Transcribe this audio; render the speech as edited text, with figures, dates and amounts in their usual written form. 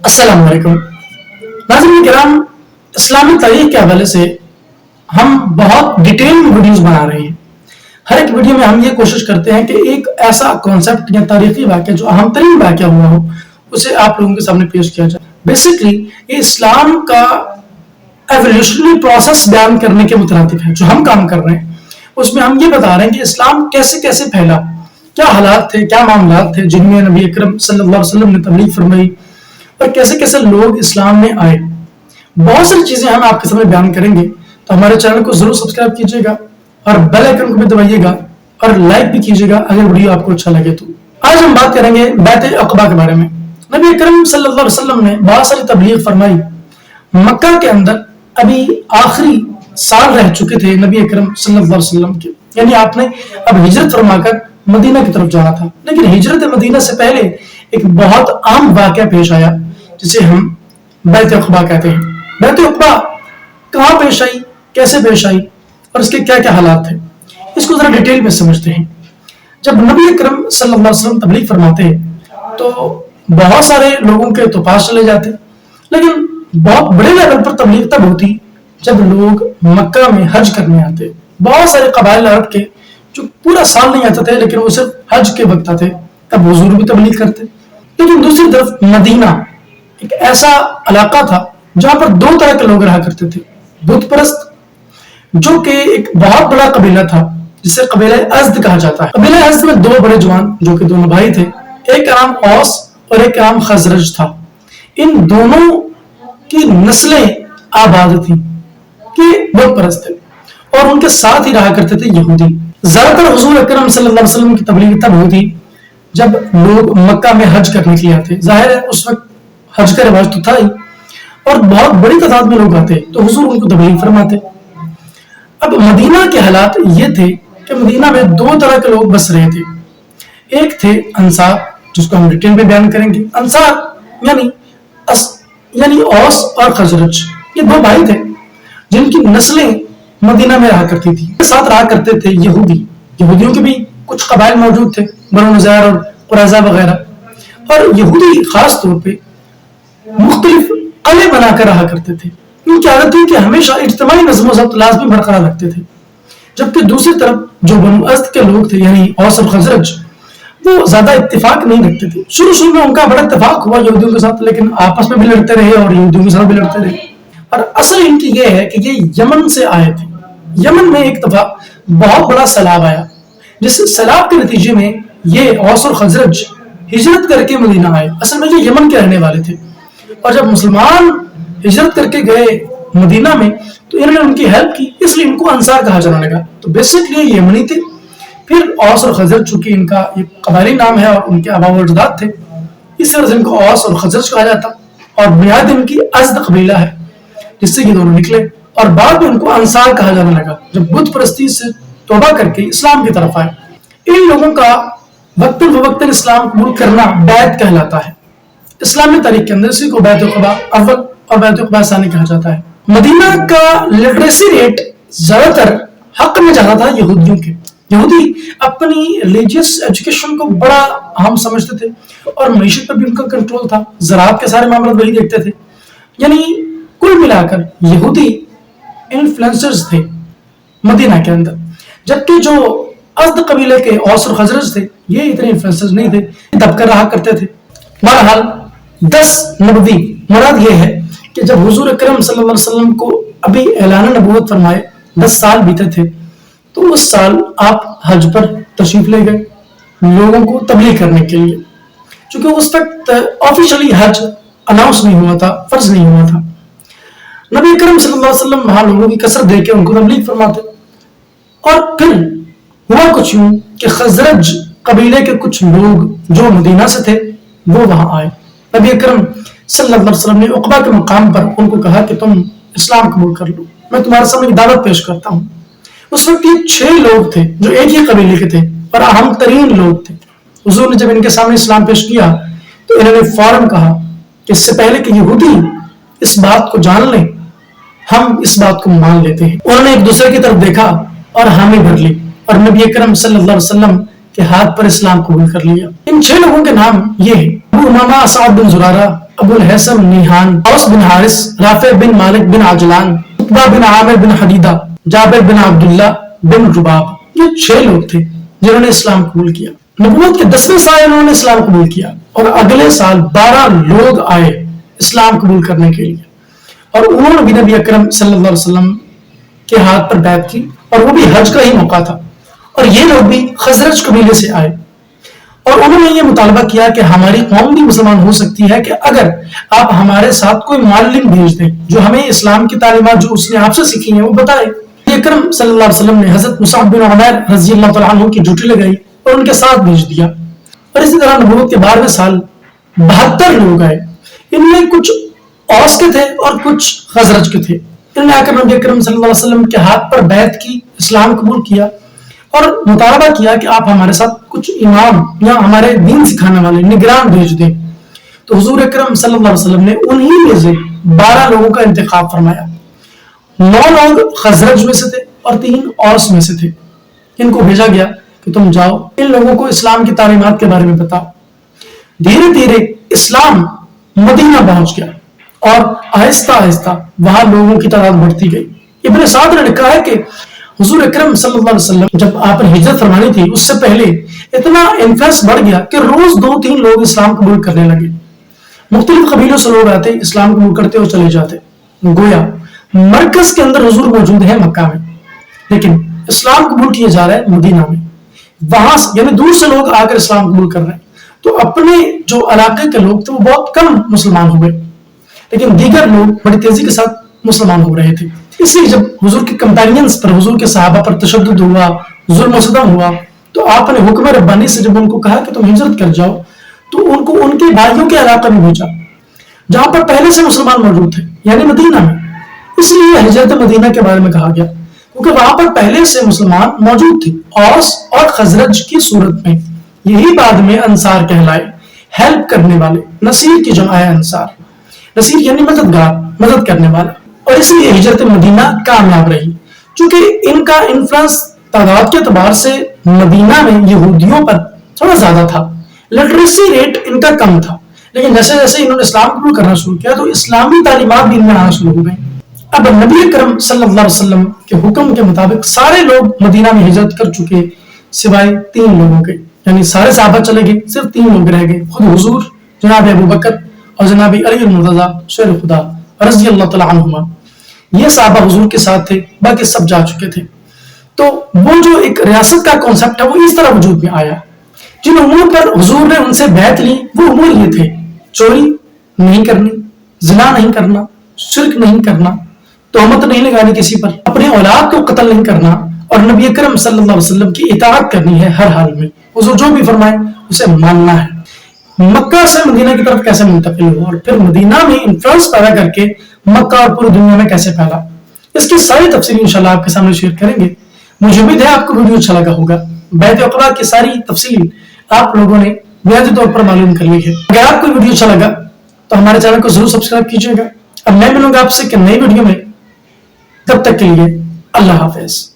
अस्सलाम वालेकुम नाज़रीन किराम। इस्लामी तारीख के हवाले से हम बहुत डिटेल में वीडियोस बना रहे हैं। हर एक वीडियो में हम ये कोशिश करते हैं कि एक ऐसा कॉन्सेप्ट या तारीखी वाक़या जो अहम तरीन वाक़या हुआ हो उसे आप लोगों के सामने पेश किया जाए। बेसिकली ये इस्लाम का एवोल्यूशनरी प्रोसेस बयान करने के मुतरादिफ है। जो हम काम कर रहे हैं उसमें हम ये बता रहे हैं कि इस्लाम कैसे कैसे फैला, क्या हालात थे, क्या मामलात थे जिनमें नबी अकरम सल्लल्लाहु अलैहि वसल्लम ने तबलीग फरमाई और कैसे कैसे लोग इस्लाम में आए। बहुत सारी चीजें हम आपके सामने बयान करेंगे, तो हमारे चैनल को जरूर सब्सक्राइब कीजिएगा और बेल आइकन को भी दबाइएगा और लाइक भी कीजिएगा अगर वीडियो आपको अच्छा लगे तो। आज हम बात करेंगे बैत अक़बा के बारे में। नबी अकरम सल्लल्लाहु अलैहि वसल्लम ने बहुत सारी तबलीग फरमाई। मक्का के अंदर अभी आखिरी साल रह चुके थे नबी अकरम सल्लल्लाहु अलैहि वसल्लम के, यानी आपने अब हिजरत फरमाकर मदीना की तरफ जाना था। लेकिन हिजरत मदीना से पहले एक बहुत आम वाक़या पेश आया जिसे हम बैत अक़बा कहते हैं। बैत अक़बा कहाँ पेश आई, कैसे पेश आई और इसके क्या क्या हालात थे, इसको जरा डिटेल में समझते हैं। जब नबी अकरम सल्लल्लाहु अलैहि वसल्लम तबलीग फरमाते तो बहुत सारे लोगों के तो पास चले जाते, लेकिन बहुत बड़े लेवल पर तबलीग तब होती जब लोग मक्का में हज करने आते। बहुत सारे कबाइल अरब के जो पूरा साल नहीं आते थे लेकिन वो सिर्फ हज के वक्त आते, तब हुजूर भी तबलीग करते। लेकिन दूसरी तरफ मदीना एक ऐसा इलाका था जहां पर दो तरह के लोग रहा करते थे। बुत परस्त, जो कि एक बहुत बड़ा कबीला था जिसे कबीला अज़द कहा जाता है। कबीला अज़द में दो बड़े जवान जो कि दोनों भाई थे, एक का नाम औस और एक का नाम खजरज था। इन दोनों की नस्लें आबाद थी कि बुत परस्त थे और उनके साथ ही रहा करते थे यहूदी। ज्यादातर हुजूर अकरम सल्लल्लाहु अलैहि वसल्लम की तबलीग तब होती जब लोग मक्का में हज करने के लिए आते। जाहिर है उस वक्त हज का रिवाज तो था ही और बहुत बड़ी तादाद में लोग आते तो हुजूर उनको तबलीग फरमाते। अब मदीना के हालात ये थे कि मदीना में दो तरह के लोग बस रहे थे। एक थे अंसार, जिसको हम डिटेल में बयान करेंगे। अंसार यानी औस और खजरज, ये दो भाई थे जिनकी नस्लें मदीना में रहा करती थी। साथ रहा करते थे यहूदी। यहूदियों के भी कुछ कबाइल मौजूद थे, बनु नज़ार और कुरैज़ा वगैरह। और यहूदी खास तौर पे मुख्तलिफ कले बनाकर रहा करते थे। इनकी आदत थी कि हमेशा इज्तिमाई नज़्म व ज़ब्त लाज़मी बरकरार रखते थे। जबकि दूसरी तरफ जो बनु अज़द के लोग थे यानी औस और खजरज, वो ज्यादा इत्तेफाक नहीं रखते थे। शुरू में उनका बड़ा इत्तेफाक हुआ यहूदियों के साथ, लेकिन आपस में भी लड़ते रहे और यहूदियों के साथ भी लड़ते रहे। और असल इनकी ये है कि ये यमन से आए थे। यमन में एक दफा बहुत बड़ा सैलाब आया, जिस सैलाब के नतीजे में ये औस और खजरज हिजरत करके मदीना आए। असल में ये यमन के रहने वाले थे और जब मुसलमान हिजरत करके गए मदीना में तो इन्होंने उनकी हेल्प की, इसलिए इनको अंसार कहा जाने लगा। तो बेसिकली ये यमनी थे। फिर औस और खजरज, चूंकि इनका ये कबायली नाम है और उनके आबा व अजदाद थे, इस वजह से इनको औस और खजरज कहा जाता। और बुनियाद इनकी अज़द कबीला है जिससे ये दोनों निकले और बाद में उनको अंसार कहा जाने लगा जब बुत परस्ती से तौबा करके इस्लाम की तरफ आए। इन लोगों का वक्तन फवक्तन इस्लाम कबूल करना बैत कहलाता है। इस्लामी तारीख के अंदर इसी को बैत अक़बा अव्वल और बैत अक़बा सानी कहा जाता है। मदीना का लिटरेसी रेट ज्यादातर हक में जाता था यहूदियों के। यहूदी अपनी रिलीजियस एजुकेशन को बड़ा अहम समझते थे और मईशत पर भी उनका कंट्रोल था। ज़राअत के सारे मामले वही देखते थे। यानी कुल मिलाकर यहूदी इन्फ्लुएंसर्स थे मदीना के अंदर, जबकि जो अज़द कबीले के औस और खजरज थे ये इतने इन्फ्लुएंसर्स नहीं थे, दबकर रहा करते थे। बहरहाल 10 नबवी मुराद ये है कि जब हुजूर अकरम सल्लल्लाहु अलैहि वसल्लम को अभी ऐलान नबूवत फरमाए 10 साल बीते थे, तो उस साल आप हज पर तशरीफ ले गए लोगों को तबलीग करने के लिए। क्योंकि उस वक्त ऑफिशियली हज अनाउंस नहीं हुआ था, फर्ज नहीं हुआ था। नबी करीम सल्लल्लाहु अलैहि वसल्लम वहां लोगों की कसरत देख के उनको तबलीग फरमाते। और फिर हुआ कुछ यूं कि खजरज कबीले के कुछ लोग जो मदीना से थे वो वहां आए। नबी करीम सल्लल्लाहु अलैहि वसल्लम ने उक़बा के मकाम पर उनको कहा कि तुम इस्लाम कबूल कर लो, मैं तुम्हारे सामने दावत पेश करता हूँ। उस वक्त ये 6 लोग थे जो एक ही कबीले के थे और अहम तरीन लोग थे। हुजूर ने जब इनके सामने इस्लाम पेश किया तो इन्होंने फौरन कहा कि इससे पहले कि यहूदी इस बात को जान लें, हम इस बात को मान लेते हैं। उन्होंने एक दूसरे की तरफ देखा और हामी भर ली और नबी अकरम सल्लल्लाहु अलैहि वसल्लम के हाथ पर इस्लाम कबूल कर लिया। इन 6 लोगों के नाम ये है: अबू उमामा साद बिन जुरारा, अबुल हैसम निहान, औस बिन हारिस, राफे बिन मालिक बिन आजलान, उतबा बिन आमिर बिन हदीदा, जाबिर बिन अब्दुल्ला बिन रुबाब। ये 6 लोग थे जिन्होंने इस्लाम कबूल किया। नबूवत के 10वें साल उन्होंने इस्लाम कबूल किया और अगले साल 12 लोग आए इस्लाम कबूल करने के लिए, और उन्होंने भी नबी अकरम सल्लल्लाहु अलैहि वसल्लम के हाथ पर बैत की, और वो भी हज का ही मौका था। और ये लोग भी खजरज कबीले से आए और उन्होंने ये मुतालबा किया कि हमारी कौम भी मुसलमान हो सकती है कि अगर आप हमारे साथ कोई मुअल्लिम भेज दें जो हमें इस्लाम की तालीमात जो उसने आपसे सीखी है वो बताए। अकरम सल्लल्लाहु अलैहि वसल्लम ने हजरत मुसअब बिन उमैर रज़ी अल्लाह तआला अन्हु की ड्यूटी लगाई और उनके साथ भेज दिया। और इसी तरह नबूवत के 12वें साल 72 लोग आए। इनमें कुछ औस के थे और कुछ खजरज के थे। इन्होंने आकर नबी अकरम सल्लल्लाहु अलैहि वसल्लम के हाथ पर बैत की, इस्लाम कबूल किया और मुतालबा किया कि आप हमारे साथ कुछ इमाम या हमारे दीन सिखाने वाले निगरान भेज दें। तो हुजूर अकरम सल्लल्लाहु अलैहि वसल्लम ने उन्हीं में से 12 लोगों का इंतखाब फरमाया। 9 लोग खजरज में से थे और 3 औस में से थे। इनको भेजा गया कि तुम जाओ इन लोगों को इस्लाम की तालीमात के बारे में बताओ। धीरे धीरे इस्लाम मदीना पहुंच गया और आहिस्ता आहिस्ता वहां लोगों की तादाद बढ़ती गई। इब्ने साद ने लिखा है कि हुजूर अकरम सल्लल्लाहु अलैहि वसल्लम जब आपने हिजरत फरमानी थी उससे पहले इतना इन्फ्लुएंस बढ़ गया कि रोज 2-3 लोग इस्लाम कबूल करने लगे। मुख्तलिफ कबीलों से लोग आते, इस्लाम कबूल करते और चले जाते। गोया मरकज के अंदर हुजूर मौजूद है मक्का में, लेकिन इस्लाम कबूल किए जा रहे हैं मदीना में। वहां यानी दूर से लोग आकर इस्लाम कबूल कर रहे हैं, तो अपने जो इलाके के लोग थे वो बहुत कम मुसलमान हुए, लेकिन दीगर लोग बड़ी तेजी के साथ मुसलमान हो रहे थे। इसलिए जब हुजूर के कंपेनियंस पर, हुजूर के सहाबा पर तशद्दुद हुआ, जुल्म सितम हुआ, तो आपने हुक्म रब्बानी से जब उनको कहा कि तुम हिजरत कर जाओ, तो उनको उनके भाइयों के इलाके में भेजा जहां पर पहले से मुसलमान मौजूद थे, यानी मदीना में। इसलिए हिजरत मदीना के बारे में कहा गया क्योंकि वहां पर पहले से मुसलमान मौजूद थे औस और खजरज की सूरत में। यही बाद में अंसार कहलाए, हेल्प करने वाले। नसीर की जमा है अंसार, नसीर यानी मददगार, मदद करने वाला। और इसलिए हिजरत मदीना कामयाब रही क्योंकि इनका इन्फ्लुएंस तादाद के एतबार से मदीना में यहूदियों पर थोड़ा ज्यादा था। लिटरेसी रेट इनका कम था, लेकिन जैसे जैसे इन्होंने इस्लाम कबूल करना शुरू किया तो इस्लामी तालीमात भी इनमें आना शुरू हो गई। अब नबी अकरम सल्लल्लाहु अलैहि वसल्लम के हुक्म के मुताबिक सारे लोग मदीना में हिजरत कर चुके सिवाय 3 लोगों के, यानी सारे सहाबा चले गए, सिर्फ 3 लोग रह गए। खुद हुजूर, जनाब अबू बकर और जनाब अली मुर्तजा शेर खुदा रज़ी अल्लाह तआला अन्हुमा, ये सहाबा हुजूर के साथ थे, बाकी सब जा चुके थे। तो वो जो एक रियासत का कॉन्सेप्ट है वो इस तरह वजूद में आया। जिन उमूर पर हुजूर ने उनसे बैत ली वो उमूर ये थे: चोरी नहीं करनी, जिना नहीं करना, शिर्क नहीं करना, तोहमत नहीं लगानी किसी पर, अपने औलाद को कत्ल नहीं करना और नबी अकरम सल्लल्लाहु अलैहि वसल्लम की इताअत करनी है हर हाल में। हुजूर जो भी फरमाए उसे मानना है। मक्का से मदीना की तरफ कैसे मुंतकिल हुआ और फिर मदीना में इन्फ्लुएंस पैदा करके मक्का और पूरी दुनिया में कैसे फैला, इसकी सारी तफसील इंशाल्लाह आपके सामने शेयर करेंगे। मुझे उम्मीद है आपको वीडियो अच्छा लगा होगा। बैत अक़बा की सारी तफसील आप लोगों ने बुनियादी तौर पर मालूम कर ली है। अगर आपको वीडियो अच्छा लगा तो हमारे चैनल को जरूर सब्सक्राइब कीजिएगा। अब मैं मिलूंगा आपसे कि नई वीडियो में, तब तक के लिए अल्लाह हाफिज।